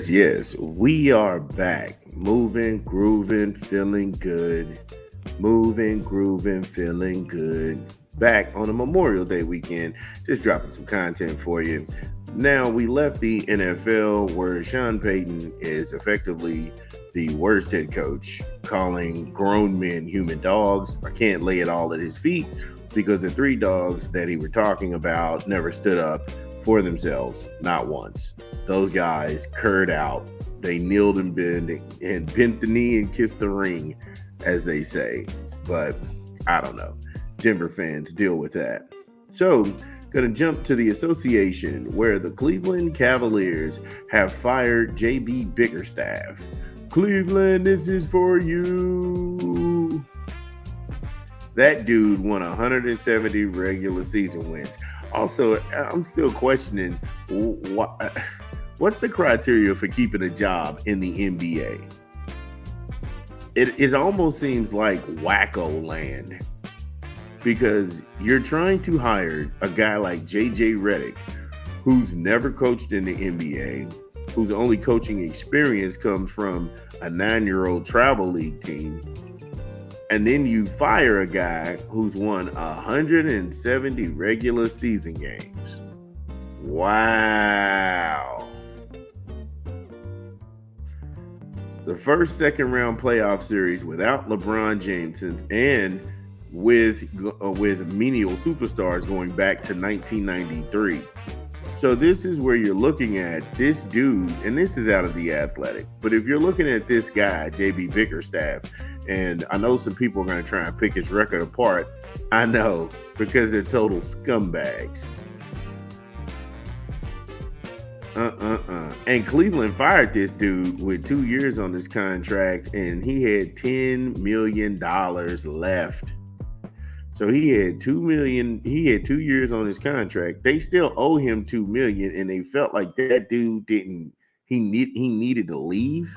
Yes. We are back. Moving, grooving, feeling good. Moving, grooving, feeling good. Back on a Memorial Day weekend. Just dropping some content for you. Now, we left the NFL where Sean Payton is effectively the worst head coach, calling grown men human dogs. I can't lay it all at his feet because the three dogs that he were talking about never stood up for themselves, not once. Those guys curred out. They kneeled and bent the knee and kissed the ring, as they say. But I don't know. Denver fans deal with that. So, gonna jump to the association where the Cleveland Cavaliers have fired B Bickerstaff. Cleveland, this is for you. That dude won 170 regular season wins. Also, I'm still questioning what's the criteria for keeping a job in the NBA? It almost seems like wacko land because you're trying to hire a guy like JJ Redick, who's never coached in the NBA, whose only coaching experience comes from a 9-year-old travel league team. And then you fire a guy who's won 170 regular season games. Wow. The first second round playoff series without LeBron James and with menial superstars going back to 1993. So this is where you're looking at this dude, and this is out of The Athletic. But if you're looking at this guy, B Bickerstaff, and I know some people are going to try and pick his record apart. I know, because they're total scumbags. And Cleveland fired this dude with 2 years on his contract, and he had $10 million left. So he had $2 million. He had 2 years on his contract. They still owe him $2 million, and they felt like that dude didn't. He needed to leave.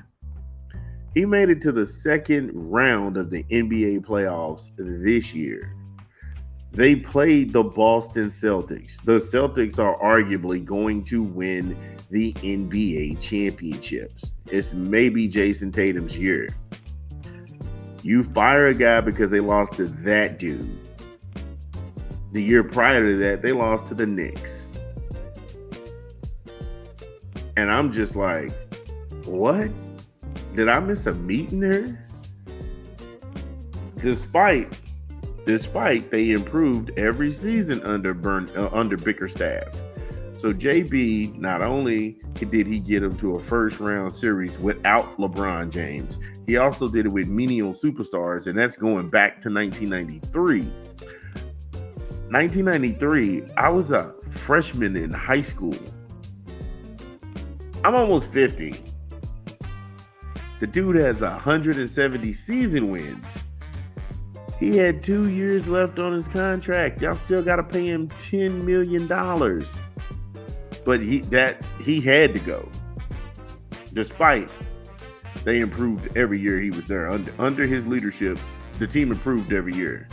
He made it to the second round of the NBA playoffs this year. They played the Boston Celtics. The Celtics are arguably going to win the NBA championships. It's maybe Jason Tatum's year. You fire a guy because they lost to that dude. The year prior to that, they lost to the Knicks. And I'm just like, what? Did I miss a meeting there? Despite they improved every season under Bickerstaff. So JB, not only did he get him to a first round series without LeBron James, he also did it with menial superstars, and that's going back to 1993. 1993, I was a freshman in high school. I'm almost 50. The dude has 170 season wins. He had 2 years left on his contract. Y'all still got to pay him $10 million. But he had to go. Despite they improved every year he was there. Under his leadership, the team improved every year.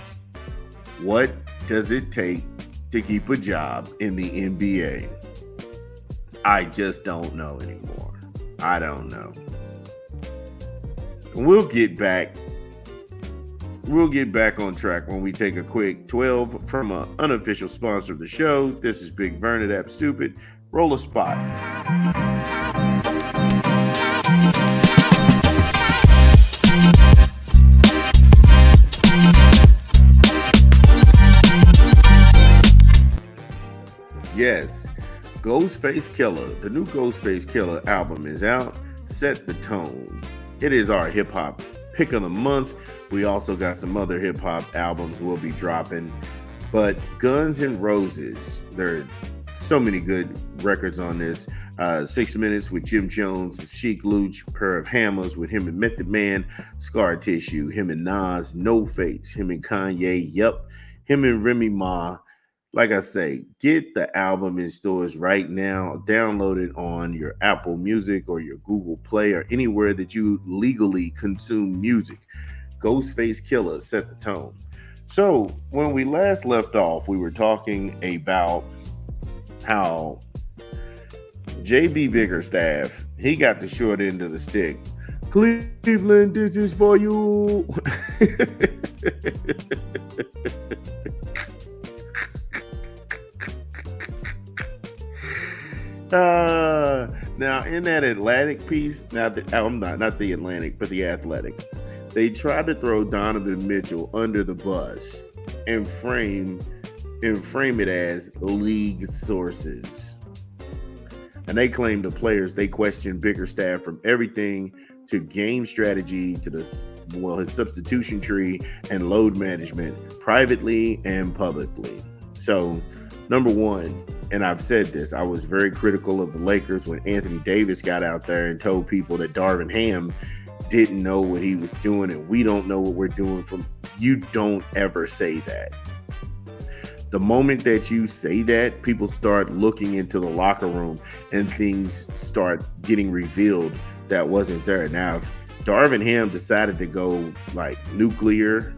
What does it take to keep a job in the NBA? I just don't know anymore. I don't know. We'll get back on track when we take a quick 12 from an unofficial sponsor of the show. This is Big Vernadap Stupid. Roll a spot. Yes, Ghostface Killah. The new Ghostface Killah album is out. Set the tone. It is our hip hop pick of the month. We also got some other hip hop albums we'll be dropping. But Guns N' Roses, there are so many good records on this. 6 Minutes with Jim Jones, Sheik Luch, Pair of Hammers with him and Method Man, Scar Tissue, him and Nas, No Face, him and Kanye, him and Remy Ma, Like I say, get the album in stores right now. Download it on your Apple Music or your Google Play or anywhere that you legally consume music. Ghostface Killer set the tone. So, when we last left off, we were talking about how JB Bickerstaff, he got the short end of the stick. Cleveland, this is for you. Now in that Atlantic piece, I'm not the Atlantic, but the Athletic, they tried to throw Donovan Mitchell under the bus and frame it as league sources. And they claim the players they questioned Bickerstaff from everything to game strategy to his substitution tree and load management, privately and publicly. So, number one, and I've said this, I was very critical of the Lakers when Anthony Davis got out there and told people that Darvin Ham didn't know what he was doing and we don't know what we're doing. You don't ever say that. The moment that you say that, people start looking into the locker room and things start getting revealed that wasn't there. Now, if Darvin Ham decided to go like nuclear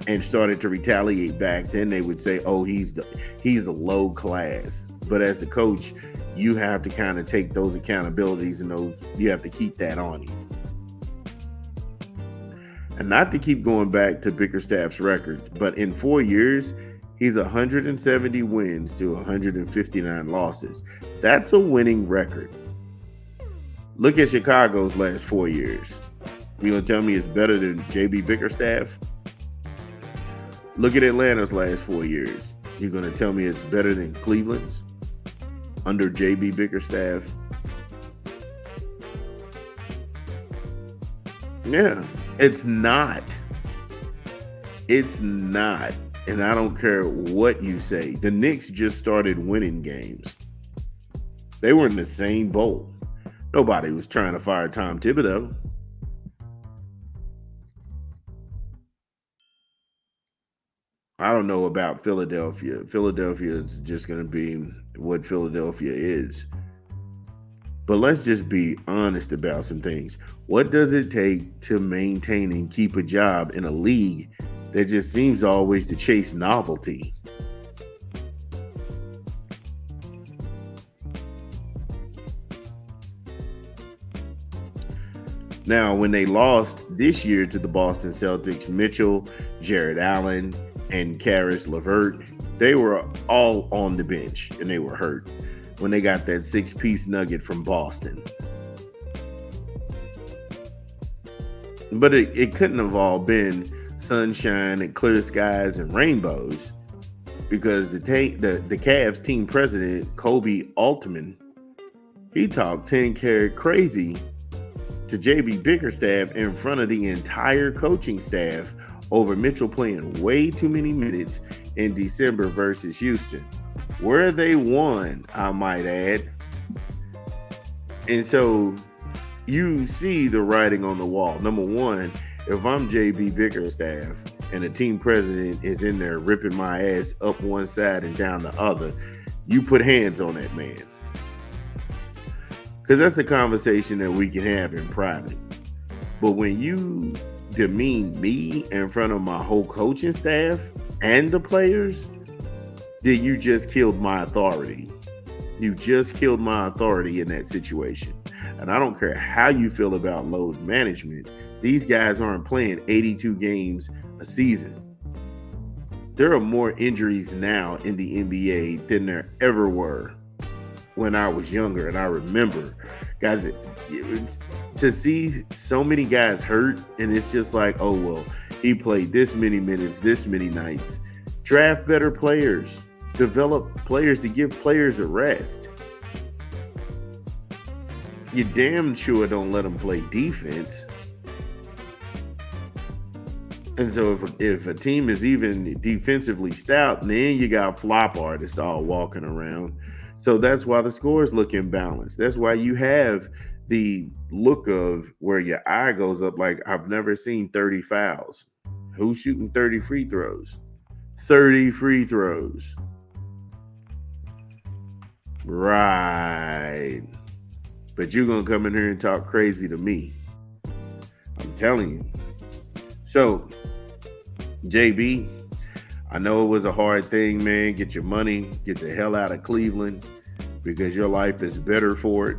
and started to retaliate back, then they would say, "Oh, he's the low class." But as the coach, you have to kind of take those accountabilities and you have to keep that on you. And not to keep going back to Bickerstaff's records, but in 4 years, he's 170 wins to 159 losses. That's a winning record. Look at Chicago's last 4 years. You gonna tell me it's better than JB Bickerstaff? Look at Atlanta's last 4 years. You're gonna tell me it's better than Cleveland's under JB Bickerstaff? Yeah, it's not. It's not. And I don't care what you say. The Knicks just started winning games. They were in the same boat. Nobody was trying to fire Tom Thibodeau. I don't know about Philadelphia. Philadelphia is just going to be what Philadelphia is. But let's just be honest about some things. What does it take to maintain and keep a job in a league that just seems always to chase novelty? Now, when they lost this year to the Boston Celtics, Mitchell, Jared Allen, and Karis LeVert, they were all on the bench and they were hurt when they got that 6-piece nugget from Boston. But it couldn't have all been sunshine and clear skies and rainbows, because the Cavs team president, Kobe Altman, he talked 10 karat crazy to JB Bickerstaff in front of the entire coaching staff over Mitchell playing way too many minutes in December versus Houston, where they won, I might add. And so you see the writing on the wall. Number one, if I'm JB Bickerstaff and the team president is in there ripping my ass up one side and down the other, you put hands on that man. Because that's a conversation that we can have in private. But when you demean me in front of my whole coaching staff and the players, then you just killed my authority. You just killed my authority in that situation. And I don't care how you feel about load management. These guys aren't playing 82 games a season. There are more injuries now in the NBA than there ever were when I was younger. And I remember, guys, to see so many guys hurt, and it's just like, oh, well, he played this many minutes, this many nights. Draft better players. Develop players to give players a rest. You damn sure don't let them play defense. And so if a team is even defensively stout, then you got flop artists all walking around. So that's why the scores look imbalanced. That's why you have the look of where your eye goes up like, I've never seen 30 fouls. Who's shooting 30 free throws? 30 free throws. Right. But you're going to come in here and talk crazy to me. I'm telling you. So, JB, I know it was a hard thing, man. Get your money, get the hell out of Cleveland because your life is better for it.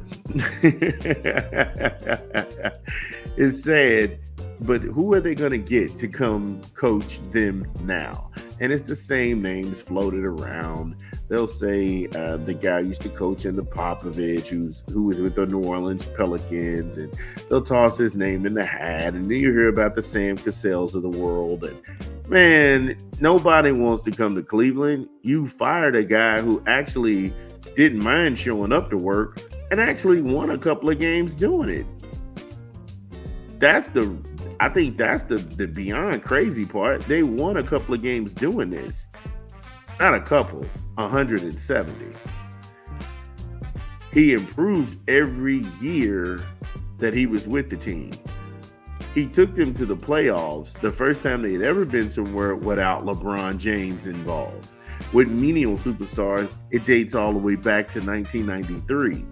It's sad, but who are they going to get to come coach them now? And it's the same names floated around. They'll say the guy used to coach in the Popovich, who was with the New Orleans Pelicans, and they'll toss his name in the hat. And then you hear about the Sam Cassells of the world. And man, nobody wants to come to Cleveland. You fired a guy who actually didn't mind showing up to work and actually won a couple of games doing it. I think that's the beyond crazy part. They won a couple of games doing this. Not a couple, 170. He improved every year that he was with the team. He took them to the playoffs the first time they had ever been somewhere without LeBron James involved. With menial superstars, it dates all the way back to 1993.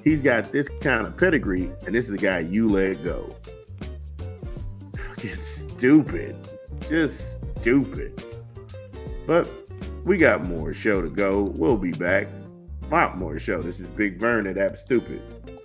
He's got this kind of pedigree, and this is the guy you let go. Just stupid. Just stupid. But we got more show to go. We'll be back. A lot more show. This is Big Vern at App Stupid.